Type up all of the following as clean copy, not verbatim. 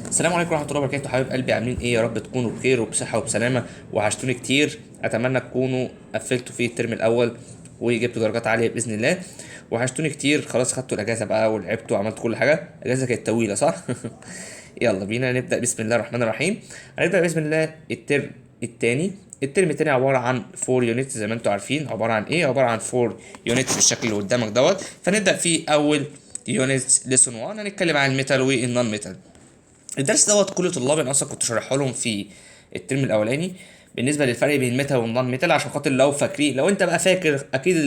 السلام عليكم ورحمة الله وبركاته. حبايب قلبي عاملين ايه؟ يا رب تكونوا بخير وبصحة وبسلامة. وحشتوني كتير. اتمنى تكونوا قفلتوا فيه الترم الاول وجبتوا درجات عالية بإذن الله. وحشتوني كتير. خلاص خدتوا الاجازة بقى ولعبتوا وعملتوا كل حاجة. الاجازة كانت طويلة صح؟ يلا بينا نبدأ. بسم الله الرحمن الرحيم. هنبدأ بسم الله الترم التاني. الترم التاني عبارة عن 4 يونت زي ما انتوا عارفين. عبارة عن ايه؟ عبارة عن 4 يونت بالشكل اللي قدامك دوت. فنبدأ في اول يونت ليسون 1. هنتكلم عن الميتال والنون ميتال. الدرس دوت كل طلابي انا اصلا كنت شارحه لهم في الترم الاولاني بالنسبه للفرق بين الميتال والنون ميتال، عشان خاطر لو فاكرين، لو انت بقى فاكر اكيد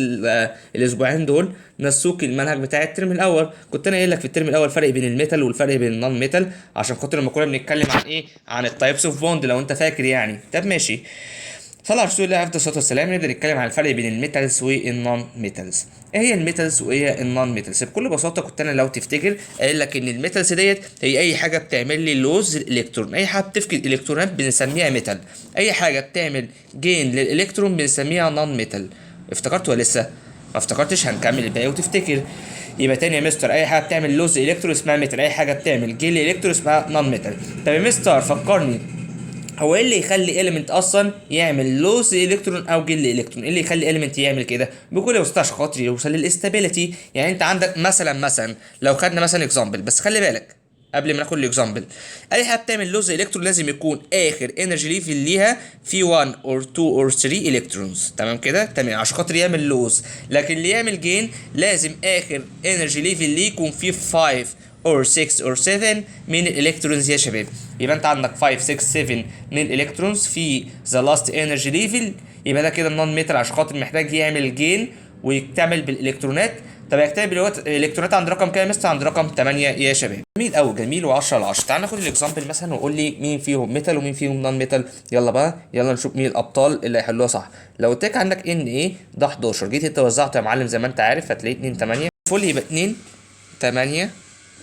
الاسبوعين دول نسوك المنهج بتاع الترم الاول. كنت انا قايل لك في الترم الاول الفرق بين الميتال والفرق بين النون ميتال، عشان خاطر لما كنا بنتكلم عن ايه، عن التايبس اوف بوند لو انت فاكر يعني. طب ماشي، صلى على رسول الله عليه الصلاه والسلام. نبدا نتكلم عن الفرق بين الميتالز والنون ميتالز. ايه هي الميتالز وايه هي النون ميتالز؟ بكل بساطه كنت انا لو تفتكر قايل لك ان الميتالز ديت هي اي حاجه بتعمل لي لوز الالكترون، اي حاجه بتفقد الكترونات بنسميها ميتال، اي حاجه بتعمل جين للالكترون بنسميها نون ميتال. افتكرت ولا لسه؟ ما افتكرتش؟ هنكمل الباقي وتفتكر. يبقى تاني يا مستر، اي حاجه بتعمل لوز الكترون اسمها ميتال، اي حاجه بتعمل جين للالكترون اسمها نون ميتال. طب يا مستر فكرني، هو ايه اللي يخلي اليمنت اصلا يعمل لوس الكترون او جيل الكترون؟ ايه اللي يخلي اليمنت يعمل كده؟ بكل بساطه عشان خاطر يوصل للاستابيليتي. يعني انت عندك مثلا لو خدنا مثلا اكزامبل، بس خلي بالك قبل ما ناخد الاكزامبل، اي حاجه بتعمل لوز الكترون لازم يكون اخر انرجي ليفل ليها في 1 اور 2 اور 3 الكترونز. تمام كده؟ تمام، عشان خاطر يعمل لوز. لكن اللي يعمل جين لازم اخر انرجي ليفل ليه يكون فيه 5 or 6 or 7 من الالكترونز يا شباب. يبقى انت عندك 5 6 7 من الالكترونز في ذا لاست انرجي ليفل، يبقى ده كده النون ميتال، عشان خاطر محتاج يعمل جين ويكتمل بالالكترونات. طب يكتمل الالكترونات عند رقم كام؟ مثلا عند رقم 8 يا شباب. جميل قوي، جميل، و10 على 10. تعال ناخد الاكزامبل مثلا وقول لي مين فيهم ميتال ومين فيهم نون ميتال. يلا بقى، يلا نشوف مين الابطال اللي هيحلوها صح. لو قلت لك عندك ان ايه ده 11، جيت انت وزعته يا معلم زي ما انت عارف، هتلاقي 2 8 فل، يبقى 2 8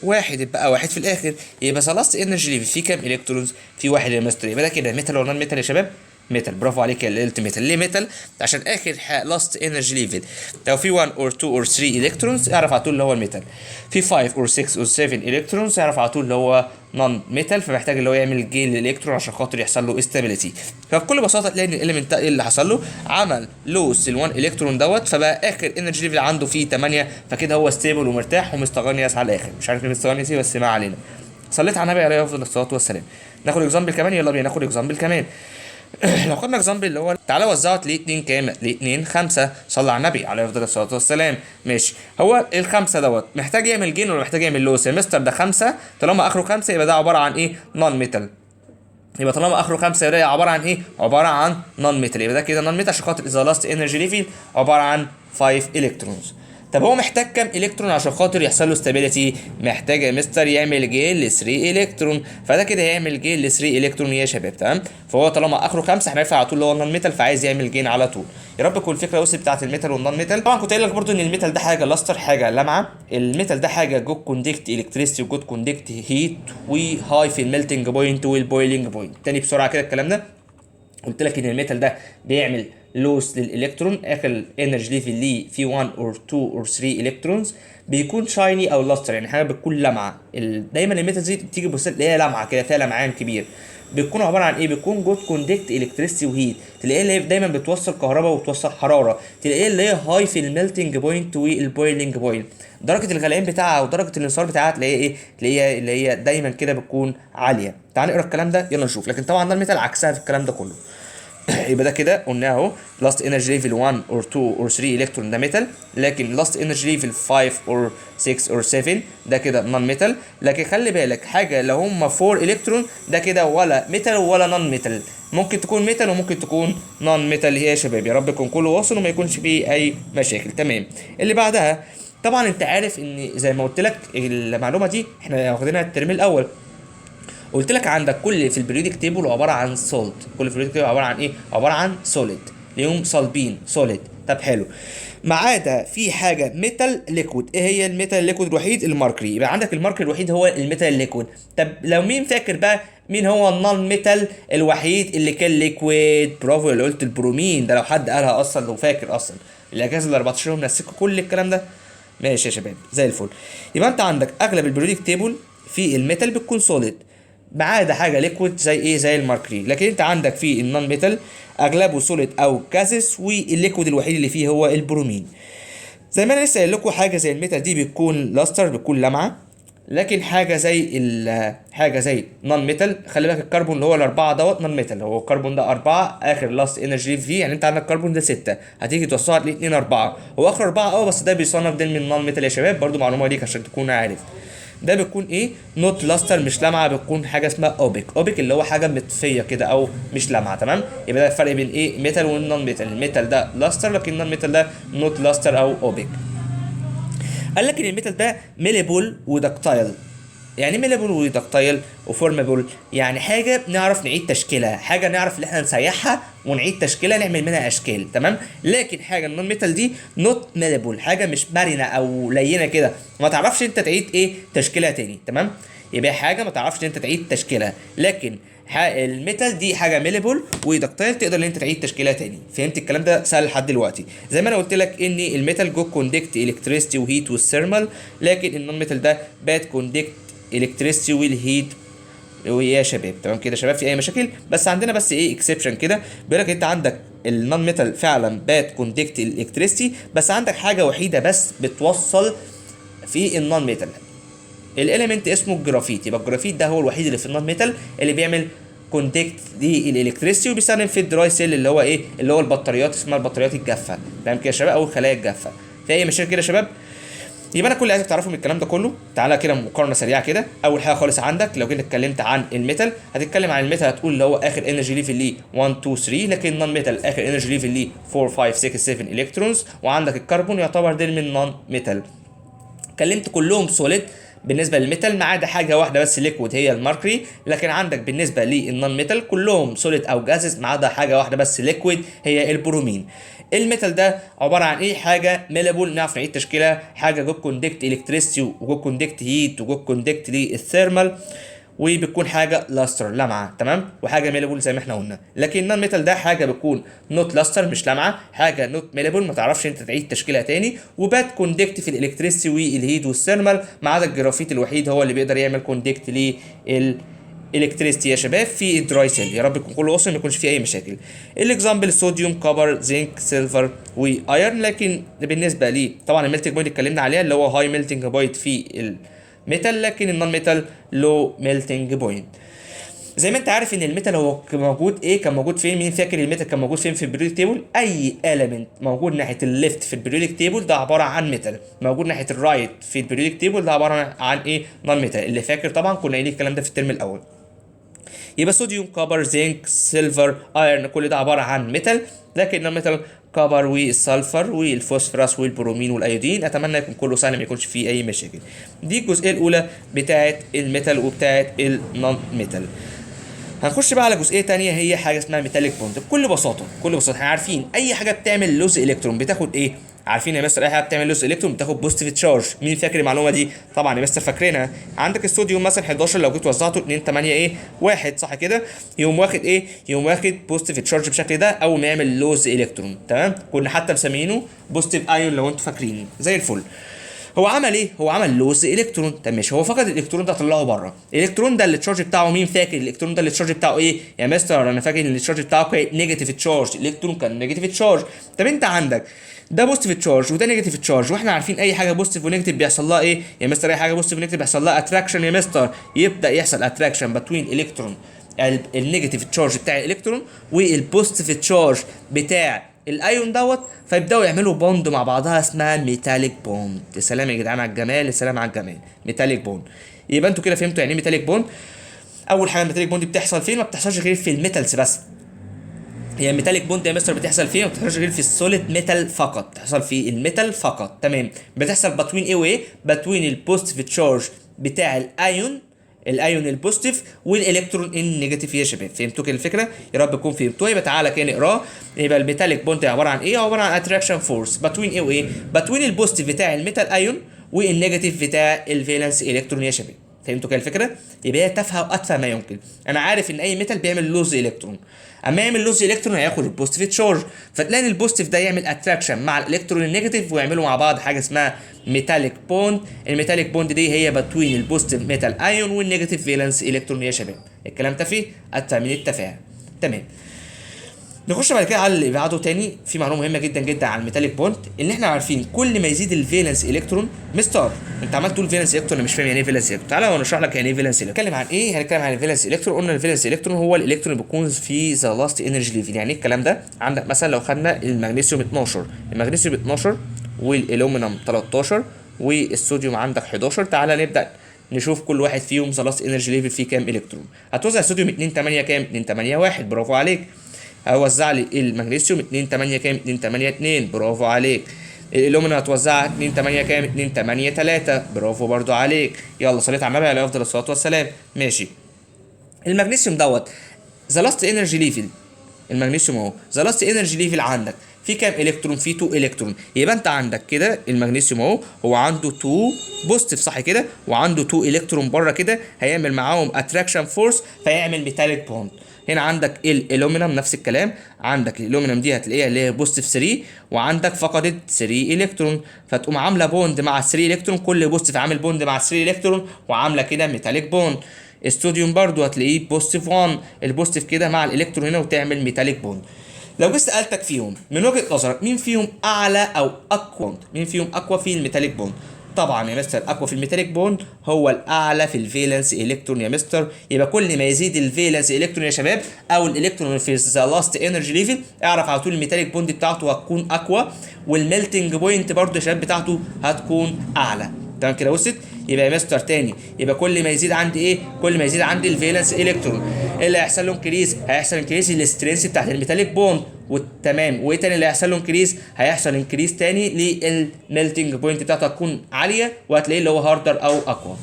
واحد، يبقى واحد في الاخر. يبقى خلاص انرجي ليفل فيه كام الكترونز؟ في واحد يا مستر. يبقى ده كده ميتال ولا نون ميتال يا شباب؟ ميتال. برافو عليك يا اللي قلت ميتال. ليه ميتال؟ عشان اخر لاست انرجي ليفل لو في 1 اور 2 اور 3 الكترونز اعرف على طول اللي هو الميتال. في 5 اور 6 اور 7 الكترونز اعرف على طول اللي هو نون ميتال. فمحتاج اللي هو يعمل جين للالكترون عشان خاطر يحصل له استابيليتي. فبكل بساطه تلاقي ان الاليمنت ده ايه اللي حصل له؟ عمل لوس ال1 الكترون دوت، فبقى اخر انرجي ليفل عنده فيه 8. فكده هو ستيبل ومرتاح ومستغنيس على الاخر. مش عارف ايه مستغنيس ايه، بس ما علينا. صليت على النبي عليه افضل الصلاه والسلام. ناخد اكزامبل كمان. يلا بينا ناخد اكزامبل كمان. لو خدنا اكزامبل اللي هو تعالى وزعت ليه 2 كام؟ ليه 2 5. صلى على النبي عليه افضل الصلاه والسلام. ماشي، هو الخمسه دوت محتاج يعمل جين ولا محتاج يعمل لوس؟ يا مستر ده 5، طالما اخره 5 يبقى ده عباره عن ايه؟ نون ميتال. يبقى طالما اخره 5 يبقى عباره عن ايه؟ عباره عن نون ميتال. يبقى ده كده نون ميتال عشان خاطر اذا لاست انرجي ليفل عباره عن 5 الكترونز. طب هو محتاج كام الكترون عشان خاطر يحصل له ستابيليتي؟ محتاج يا مستر يعمل جين ل 3 الكترون. فده كده هيعمل جين ل 3 الكترون يا شباب. تمام، فهو طالما اخره 5 هنرفع على طول اللي هو النون ميتال، فعايز يعمل جين على طول. يا رب تكون الفكره وصلت بتاعت الميتال والنون ميتال. طبعا كنت قايل لك برضو ان الميتال ده حاجه لاستر، حاجه لمعه. الميتال ده حاجه جود كوندكت الكتريستي وجود كوندكت هيت وهاي في الميلتنج بوينت والبويلنج بوينت. تاني بسرعه كده الكلام ده. قلت لك ان الميتال ده بيعمل لوس للالكترون، اخر انرجي ليفل ليه في 1 اور 2 اور 3 الكترونز، بيكون شايني او لاستر، يعني حاجه بتكون لمعه. دايما الميتال دي بتيجي بص اللي هي لمعه كده، فيها لمعان كبير. بتكون عباره عن ايه؟ بتكون جود كوندكت الكتريستي وهيت. تلاقيها اللي هي دايما بتوصل كهرباء وتوصل حراره. تلاقيها اللي هي هاي في الميلتنج بوينت والبويلنج بوينت. درجه الغليان بتاعها ودرجه الانصهار بتاعها تلاقيها ايه؟ تلاقيها اللي هي دايما كده بتكون عاليه. تعال نقرا الكلام ده يلا نشوف. لكن طبعا ده الميتال عكسها في الكلام ده كله. يبقى ده كده قلنا اهو لاست انرجي ليفل 1 اور 2 اور 3 الكترون ده ميتال. لكن لاست انرجي ليفل 5 اور 6 اور 7 ده كده نون ميتال. لكن خلي بالك حاجه، لو هم 4 الكترون ده كده ولا ميتال ولا نون ميتال. ممكن تكون ميتال وممكن تكون نون ميتال يا شباب. يا رب يكون كله واصل وما يكونش فيه اي مشاكل. تمام، اللي بعدها طبعا انت عارف ان زي ما قلت لك المعلومه دي احنا واخدينها الترم الاول. قلت لك عندك كل في البريودك تيبل عباره عن سولت. كل في البريودك تيبل عباره عن ايه؟ عباره عن سوليد، ليهم صلبين سوليد. طب حلو، ما عدا في حاجه ميتال ليكويد. ايه هي الميتال ليكويد الوحيد؟ الماركري. يبقى عندك الماركري الوحيد هو الميتال ليكويد. طب لو مين فاكر بقى مين هو النون ميتال الوحيد اللي كان ليكويد؟ برافو اللي قلت البرومين. ده لو حد قالها اصلا، لو فاكر اصلا الاجازه ال 14 يوم نسيكوا كل الكلام ده. ماشي يا شباب زي الفل. يبقى انت عندك اغلب البريودك تيبل في الميتال بتكون سوليد. ما عدا حاجه ليكويد زي ايه، زي الماركري. لكن انت عندك في النون ميتال اغلبه سوليد او جازس، والليكويد الوحيد اللي فيه هو البرومين. زي ما انا لسه قايل لكم، حاجه زي الميتال دي بتكون لاستر، بتكون لمعه. لكن حاجه زي نون ميتال، خلي بالك الكربون اللي هو الاربعه دوت نون ميتال، هو الكربون ده 4 اخر لاست انرجي فيه، يعني انت عندك الكربون ده 6 هتيجي توصلها ل 2 4، هو اخر 4 بس ده بيصنف ده من نون ميتال يا شباب، برضو معلومه ليك عشان تكون عارف. ده بيكون ايه، نوت لاستر مش لمعه، بتكون حاجه اسمها اوبيك. اوبيك اللي هو حاجه مطفيه كده او مش لمعه، تمام. يبقى ده الفرق بين ايه، ميتال والنون ميتال. الميتال ده لاستر، لكن النون ميتال ده نوت لاستر او اوبيك. قال لك ان الميتال ده ميليبل ودكتايل. يعني ميليبل ودكتايل وفورمابل، يعني حاجه نعرف نعيد تشكيلها، حاجه نعرف ان احنا نسيحها ونعيد تشكيلها نعمل منها اشكال، تمام. لكن حاجه النون ميتال دي نوت ميليبل، حاجه مش مرنه او لينه كده، ما تعرفش انت تعيد ايه تشكيلها تاني، تمام. يبقى حاجه ما تعرفش انت تعيد تشكيلها. لكن الميتال دي حاجه ميليبل ودكتايل، تقدر ان انت تعيد تشكيلها تاني. فهمت الكلام ده؟ سهل لحد دلوقتي. زي ما انا قلت لك ان الميتال جو كوندكت الكتريستي وهيت والثيرمال، لكن النون ميتال ده باد كوندكت الكتريستي والهيت ويا شباب. تمام كده يا شباب، في اي مشاكل؟ بس عندنا بس ايه اكسبشن كده، بيقول لك انت عندك النون ميتال فعلا باد كوندكت الكتريستي، بس عندك حاجه وحيده بس بتوصل في النون ميتال، الاليمنت اسمه الجرافيت. يبقى الجرافيت ده هو الوحيد اللي في النون ميتال اللي بيعمل كوندكت للالكتريستي، وبيستخدم في الدراي سيل اللي هو ايه، اللي هو البطاريات، اسمها البطاريات الجافه. تمام كده يا شباب، او الخلايا الجافه. في اي مشاكل كده يا شباب؟ يبقى انا كل اللي عايزك تعرفه من الكلام ده كله، تعالى كده مقارنه سريعه كده. اول حاجه خالص عندك لو جيت اتكلمت عن الميتال، هتتكلم عن الميتال هتقول اللي هو اخر انرجي ليفل ليه 1 2 3، لكن النون ميتال اخر انرجي ليفل ليه 4 5 6 7 الكترونز. وعندك الكربون يعتبر ده من نون ميتال. اتكلمت كلهم سوليد بالنسبه للميتال، ما عدا حاجه واحده بس ليكويد هي الماركري. لكن عندك بالنسبه للنون ميتال كلهم سوليد او جازز، ما عدا حاجه واحده بس ليكويد هي البرومين. الميتال ده عباره عن ايه، حاجه ميلابل نعرف نعيد تشكيلها، حاجه جو كوندكت الكتريستي وجو كوندكت هيت وجو كوندكت للثيرمال، وبتكون حاجه لاستر لمعه، تمام، وحاجه ميلابل زي ما احنا قلنا. لكن النون ميتال ده حاجه بتكون نوت لاستر مش لمعه، حاجه نوت ميلابل ما تعرفش انت تعيد تشكيلها تاني، وبات كوندكت في الالكتريستي والهيت والثيرمال، ما عدا الجرافيت الوحيد هو اللي بيقدر يعمل كوندكت الكتريستي يا شباب في الدراي سيل. يا رب يكون كله وصل، ما يكونش فيه اي مشاكل. الاكزامبل صوديوم كوبر زنك سيلفر وايرن. لكن بالنسبه لي طبعا الميلتنج بوينت اتكلمنا عليها اللي هو هاي ميلتنج بوينت في الميتال، لكن النون ميتال لو ميلتنج بوينت. زي ما انت عارف ان الميتال هو موجود ايه، كان موجود فين؟ مين فاكر الميتال كان موجود فين في البريودك تيبل؟ اي اليمنت موجود ناحيه الليفت في البريودك تيبل ده عباره عن ميتال، موجود ناحيه الرايت في البريودك تيبل ده عباره عن ايه، نون ميتال. اللي فاكر طبعا كنا قايلين الكلام ده في الترم الاول. يبقى صوديوم كوبر زنك سيلفر ايرن كل ده عباره عن ميتال، لكن الميتال كوبر والسلفر والفوسفورس والبرومين والايودين. اتمنى يكون كله سهل ما يكونش فيه اي مشاكل. دي الجزئيه الاولى بتاعه الميتال وبتاعه النون ميتال. هنخش بقى على جزئيه تانية، هي حاجه اسمها ميتاليك بوند. بكل بساطه احنا عارفين اي حاجه بتعمل لوز الكترون بتاخد ايه، عارفين يا مستر اي حاجه بتعمل لوز الكترون بتاخد بوزيتيف تشارج. مين فاكر المعلومه دي؟ طبعا يا مستر فاكرينها. عندك الصوديوم مثلا 11 لو جيت وزعته 2 8 ايه 1 صح كده، يقوم واخد ايه، يقوم واخد بوزيتيف تشارج بالشكل ده اول ما يعمل لوز الكترون، تمام. كنا حتى مسمينه بوزيتيف ايون لو انتوا فاكرين، زي الفل. هو عمل ايه؟ هو عمل لوز الكترون. طب ماشي، هو فقد الالكترون ده طلعه بره. الالكترون ده اللي التشارج بتاعه مين فاكر؟ الالكترون ده اللي التشارج بتاعه ايه يا مستر؟ انا فاكر ان التشارج بتاعه كان نيجاتيف تشارج، الالكترون كان نيجاتيف تشارج. طب انت عندك ده بوزيتيف تشارج وده نيجاتيف تشارج، واحنا عارفين اي حاجه بوزيتيف ونيجاتيف بيحصل لها ايه يا مستر؟ اي حاجه بوزيتيف ونيجاتيف بيحصل لها اتراكشن يا مستر. يبدا يحصل اتراكشن بتوين الكترون، النيجاتيف تشارج بتاع الالكترون والبوزيتيف تشارج بتاع الايون دوت، فيبداوا يعملوا بوند مع بعضها اسمها ميتاليك بوند. يا سلام يا جدعان على الجمال، يا سلام على الجمال، ميتاليك بوند. يبقى انتوا كده فهمتوا يعني ايه ميتاليك بوند. اول حاجه الميتاليك بوند بتحصل فين؟ ما بتحصلش غير في الميتالز بس. هي الميتاليك بوند يا مستر بتحصل فين؟ ما بتحصلش غير في السوليد ميتال فقط، بتحصل في الميتال فقط، تمام. بتحصل بتوين ايه وايه؟ بتوين البوزيتيف تشارج بتاع الايون البوزيتيف والالكترون النيجاتيف يا شباب. فهمتوا كده الفكره؟ يا رب تكون فهمتوها. يبقى تعالى كده نقراه. يبقى الميتاليك بوند عباره عن ايه؟ عباره عن اتراكشن فورس بتوين ايه وايه؟ بتوين البوزيتيف بتاع الميتال ايون والنيجاتيف بتاع الفالنس الكترون يا شباب. فهمتوا كده الفكره؟ يبقى هي تافهه واتفه ما يمكن. انا عارف ان اي ميتال بيعمل لوز الكترون، اما يعمل لوز الكترون هياخد البوزيتيف تشارج، فتلاقي ان البوزيتيف ده يعمل اتراكشن مع الالكترون النيجاتيف ويعملوا مع بعض حاجه اسمها ميتاليك بوند. الميتاليك بوند دي هي بتوين البوزيتيف ميتال ايون والنيجاتيف فالنس الكترون يا شباب. الكلام تافه اتفه من التفاهه. تمام. نخش بعد كده على اللي بعده تاني. في معلومه مهمه جدا جدا عن الميتاليك بوند، ان احنا عارفين كل ما يزيد الفالنس الكترون مستر. انت عمال تقول فالنس الكترون، انا مش فاهم يعني ايه فالنس الكترون. تعالى وانا اشرح لك يعني ايه فالنس الكترون. هنتكلم عن ايه؟ هنتكلم عن الفالنس الكترون. قلنا الفالنس الكترون هو الالكترون اللي بيكون في ذا لاست انرجي ليفل. يعني ايه الكلام ده؟ عندك مثلا لو خدنا المغنيسيوم 12، المغنيسيوم 12 والالومنيوم 13 والصوديوم عندك 11. تعالى نبدا نشوف كل واحد فيهم ذا لاست انرجي ليفل فيه كام الكترون. هتوزع الصوديوم 2 8 كام؟ 2 8 1. برافو عليك. هوزع لي المغنيسيوم 2 8 كام؟ 2 8 2. برافو عليك. الالومنيوم هتوزعها 2 8 كام؟ 2 8 3. برافو برضو عليك. يلا صليت على النبي عليه افضل الصلاه والسلام. ماشي. المغنيسيوم دوت ذا لاست انرجي ليفل، المغنيسيوم اهو ذا لاست انرجي ليفل عندك في كام الكترون؟ في 2 الكترون. يبقى انت عندك كده المغنيسيوم اهو هو عنده 2 بوزيتيف صح كده، وعنده 2 الكترون بره كده، هيعمل معاهم اتراكشن فورس فيعمل ميتاليك بوند. هنا عندك الالومنيوم نفس الكلام، عندك الالومنيوم دي هتلاقيها اللي هي بوزيتيف 3 وعندك فقدت 3 الكترون، فتقوم عامله بوند مع 3 الكترون، كل بوزيتيف عامل بوند مع 3 الكترون وعامله كده ميتاليك بوند. الصوديوم برضو هتلاقيه بوزيتيف 1، البوزيتيف كده مع الالكترون هنا وتعمل ميتاليك بوند. لو جيت سالتك فيهم من وجهه نظرك مين فيهم اعلى او اقوى؟ مين فيهم اقوى في الميتاليك بوند؟ طبعا يا مستر اقوى في الميتاليك بوند هو الاعلى في الفالنس الكترون يا مستر. يبقى كل ما يزيد الفالنس الكترون يا شباب او الالكترون في ذا لاست انرجي ليفل، اعرف على طول الميتاليك بوند بتاعته هتكون اقوى، والميلتنج بوينت برضه يا شباب بتاعته هتكون اعلى. تمام كده وصلت؟ يبقى يا مستر تاني، يبقى كل ما يزيد عندي ايه؟ كل ما يزيد عندي الفالنس الكترون، ايه اللي هيحصل له انكريز؟ هيحصل انكريز الاسترينث بتاعت الميتاليك بوند. وتمام. وايه تاني اللي هيحصل له انكريز؟ هيحصل انكريز تاني للميلتنج بوينت بتاعته هتكون عاليه، وهتلاقيه اللي هو هاردر او اقوى.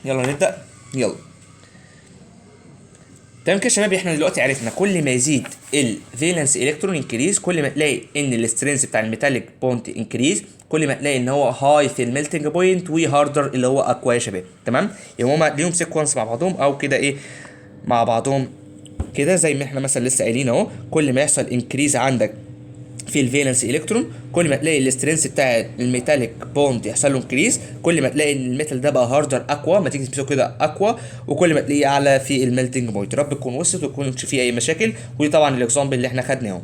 يلا نبدا. يلا تمام كده يا شباب. احنا دلوقتي عرفنا كل ما يزيد الفالنس الكترون انكريز، كل ما تلاقي ان الاسترينث بتاع الميتاليك بوند انكريز، كل ما تلاقي ان هو هاي في الميلتنج بوينت وهاردر اللي هو اقوى يا شباب. تمام. يبقى هما ليهم سيكونس مع بعضهم او كده ايه مع بعضهم كده، زي ما احنا مثلا لسه قايلين اهو. كل ما يحصل انكريز عندك في الفالنس الكترون، كل ما تلاقي الاسترينث بتاع الميتاليك بوند يحصل له انكريز، كل ما تلاقي ان الميتال ده بقى هاردر اقوى، ما تيجي تمسكه كده اقوى، وكل ما تلاقيه اعلى في الميلتنج بوينت. رب تكون وصلت وتكون فيه اي مشاكل. ودي طبعا الاكزامبل اللي احنا خدناه.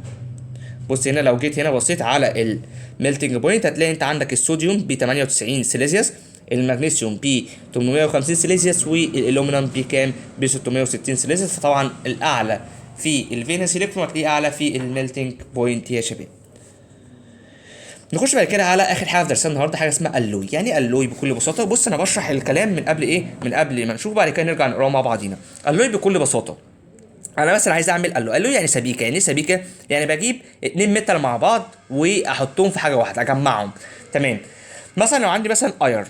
بص هنا لو جيت هنا بصيت على الميلتنج بوينت هتلاقي انت عندك الصوديوم ب 98 سيليزيوس، المغنيسيوم ب 850 سيليزيوس، والالومنيوم بكام؟ ب 660 سيليزيوس. فطبعا الاعلى في الفالنس الكترون هتلاقيه اعلى في الميلتنج بوينت يا شباب. نخش بعد كده على اخر حاجه في درسنا النهارده، حاجه اسمها الوي. يعني ايه الوي بكل بساطه؟ بص انا بشرح الكلام من قبل ايه، من قبل ما نشوف، بعد كده نرجع نقراه مع بعضينا. الوي بكل بساطه، انا مثلا عايز اعمل الوي يعني سبيكه. يعني ايه سبيكه؟ يعني بجيب 2 ميتال مع بعض واحطهم في حاجه واحده، اجمعهم. تمام. مثلا لو عندي مثلا ايرن،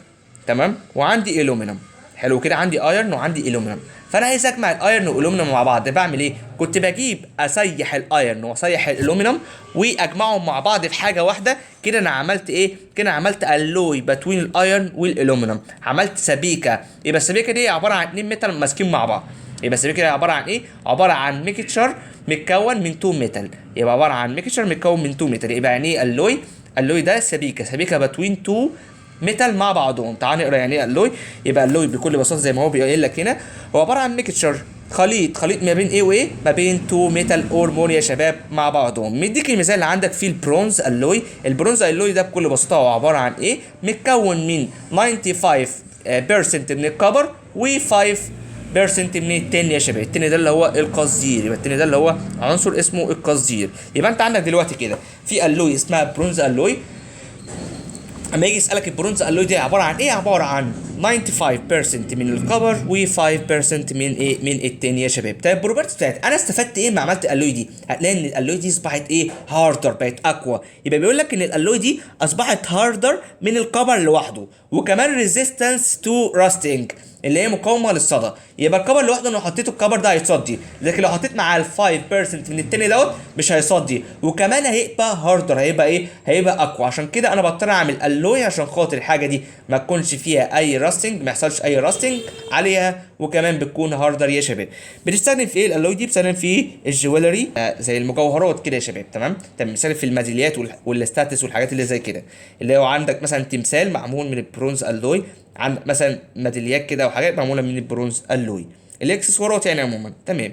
تمام، وعندي الومنيوم، حلو كده، عندي ايرن وعندي الومنيوم، فانا عايز اجمع الايرن والالومنيوم مع بعض. بعمل ايه؟ كنت بجيب اسيح الايرن واسيح الالومنيوم واجمعهم مع بعض في حاجه واحده. كده انا عملت ايه؟ كده عملت الوي بتوين الايرن والالومنيوم، عملت سبيكه. يبقى السبيكه دي عباره عن 2 ميتال ماسكين مع بعض. يبقى السبيكه دي عباره عن ايه؟ عباره عن ميكتشر متكون من 2 ميتال. يبقى عباره عن ميكتشر متكون من 2 ميتال. يبقى يعني ايه الوي؟ الوي ده سبيكه بتوين 2 ميتال مع بعضهم. تعال نقرا يعني ايه الوي. يبقى الوي بكل بساطه زي ما هو بيقول لك هنا، هو عباره عن ميكتشر، خليط ما بين ايه وايه؟ ما بين 2 ميتال اور مور يا شباب مع بعضهم. مديك المثال اللي عندك فيه البرونز الوي. البرونز الوي ده بكل بساطه هو عباره عن ايه؟ متكون من 95% من الكبر و5% من التن يا شباب. التن ده اللي هو القصدير، يبقى التن ده اللي هو عنصر اسمه القصدير. يبقى انت عندك دلوقتي كده في الوي اسمها برونز الوي. اما يجي يسالك البرونز الوي دي عباره عن ايه؟ عباره عن 95% من الكبر و5% من ايه من التاني يا شباب. طيب البروبرتي بتاعت انا استفدت ايه ما عملت الالوي دي؟ هتلاقي ان الالوي دي اصبحت ايه هاردر، بقت اقوى. يبقى بيقول لك ان الالوي دي اصبحت هاردر من الكبر لوحده، وكمان ريزيستنس تو راستنج اللي هي مقاومه للصدى. يبقى الكبر لوحده لو حطيته الكبر ده هيصدي، لكن لو حطيت معاه ال 5% من التاني دوت مش هيصدي، وكمان هيبقى هاردر، هيبقى ايه هيبقى اقوى. عشان كده انا بضطر اعمل الوي عشان خاطر الحاجه دي ما تكونش فيها اي راستنج، ما يحصلش اي راستنج عليها، وكمان بتكون هاردر يا شباب. بنستخدم في ايه الالوي دي؟ بنستخدم في الجويلري زي المجوهرات كده يا شباب. تمام مثال في الميداليات والستاتس والحاجات اللي زي كده، اللي هو عندك مثلا تمثال معمول من البرونز الوي، عندك مثلا ميداليات كده وحاجات معموله من البرونز الوي، الاكسسوارات يعني عموما. تمام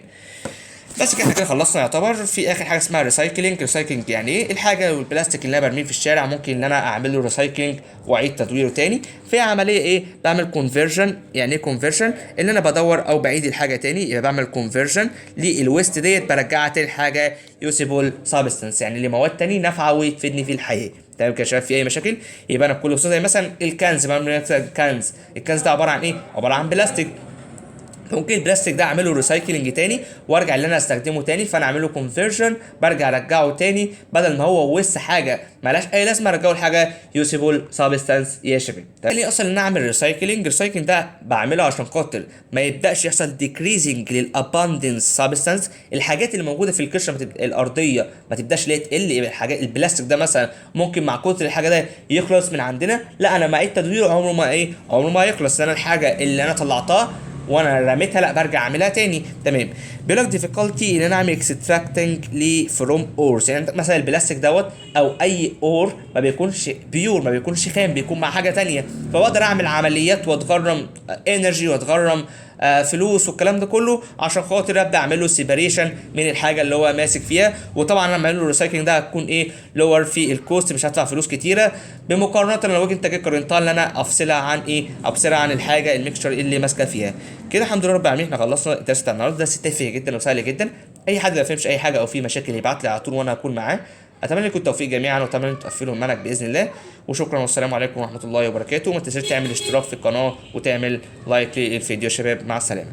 بس كده احنا كده خلصنا يعتبر. في اخر حاجه اسمها ريسايكلينج. ريسايكلينج يعني ايه؟ الحاجه والبلاستيك اللي انا برميه في الشارع ممكن ان انا اعمل له ريسايكلينج واعيد تدويره تاني. في عمليه ايه؟ بعمل كونفرجن. يعني ايه كونفرجن؟ ان انا بدور او بعيد الحاجه تاني، يبقى بعمل كونفرجن للويست ديت برجعها تاني حاجه يوسيبل سابستنس، يعني لمواد تاني نافعه وتفيدني في الحياه. تمام كده يا شباب؟ في اي مشاكل؟ يبقى انا بكل بساطه زي مثلا الكنز، بعمل كنز. الكنز ده عباره عن ايه؟ عباره عن بلاستيك. ممكن البلاستيك ده اعمله ريسايكلينج تاني وارجع اللي انا استخدمه تاني، فانا اعمله كونفرجن، برجع ارجعه تاني بدل ما هو وس حاجه مالهاش اي لازمه ارجعه لحاجه يوسيبل سابستانس يا شباب. ليه اصلا ان انا اعمل ريسايكلينج؟ الريسايكلينج ده بعمله عشان خاطر ما يبداش يحصل ديكريزنج للاباندنس سابستانس، الحاجات اللي موجوده في القشره الارضيه ما تبداش ليه تقل. الحاجات البلاستيك ده مثلا ممكن مع كتر الحاجه ده يخلص من عندنا، لا انا معيد تدويره عمره ما ايه عمره ما يخلص. انا الحاجه اللي انا طلعتها وانا رميتها لا برجع اعملها تاني. تمام. بيقول لك ديفيكولتي ان انا اعمل اكستراكتنج لي فروم اورز، يعني مثلا البلاستيك دوت او اي اور ما بيكونش بيور، ما بيكونش خام، بيكون مع حاجه تانية، فبقدر اعمل عمليات واتغرم انرجي واتغرم فلوس والكلام ده كله عشان خاطر ابدا اعمل له سيبريشن من الحاجه اللي هو ماسك فيها. وطبعا لما اعمل له ريسايكلينج ده هتكون ايه لور في الكوست، مش هدفع فلوس كتيره بمقارنه لو انت جيت قارنتها ان انا افصلها عن ايه افصلها عن الحاجه الميكشر اللي ماسكه فيها. كده الحمد لله رب العالمين احنا خلصنا الدرس بتاع النهارده. درس تافه جدا وسهل جدا. اي حد ما فهمش اي حاجه او في مشاكل يبعت لي على طول وانا هكون معاه. اتمنى لكم التوفيق جميعا، واتمنى ان تقفلوا المنهج باذن الله. وشكرا والسلام عليكم ورحمه الله وبركاته. وما تنساش تعمل اشتراك في القناه وتعمل لايك للفيديو يا شباب. مع السلامه.